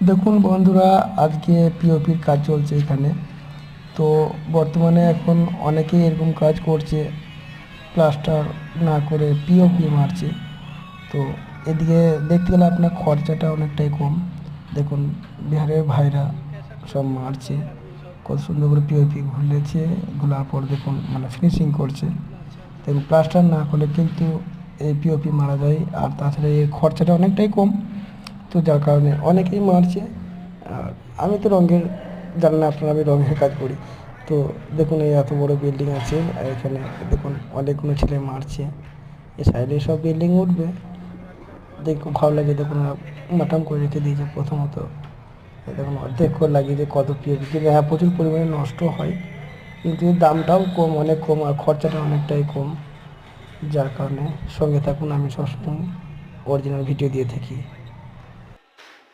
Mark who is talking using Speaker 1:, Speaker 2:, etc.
Speaker 1: দেখুন বন্ধুরা, আজকে পিওপির কাজ চলছে এখানে। তো বর্তমানে এখন অনেকেই এরকম কাজ করছে, প্লাস্টার না করে পিওপি মারছে। তো এদিকে দেখতে গেলে আপনার খরচাটা অনেকটাই কম। দেখুন, বিহারের ভাইরা সব মারছে, কত সুন্দর করে পিওপি ঘুরেছে, ঘোলার পর দেখুন মানে ফিনিশিং করছে। দেখুন, প্লাস্টার না করলে কিন্তু এই পিওপি মারা যায়, আর তাছাড়া এর খরচাটা অনেকটাই কম। তো যার কারণে অনেকেই মারছে। আর আমি তো রঙের জানি না, আপনারা, আমি রঙের কাজ করি। তো দেখুন, এই এত বড় বিল্ডিং আছে, আর এখানে দেখুন অনেকগুলো ছেলে মারছে। এই সাইডে সব বিল্ডিং উঠবে, দেখে খুব ভালো লাগে। দেখুন মাটাম করে রেখে দিয়েছে প্রথমত। দেখুন অর্ধেক করে লাগিয়েছে, কত পিওপি, কিন্তু হ্যাঁ প্রচুর পরিমাণে নষ্ট হয়, কিন্তু এর দামটাও কম, অনেক কম, আর খরচাটা অনেকটাই কম। যার কারণে সঙ্গে থাকুন, আমি সবসময় অরিজিনাল ভিডিও দিয়ে থাকি।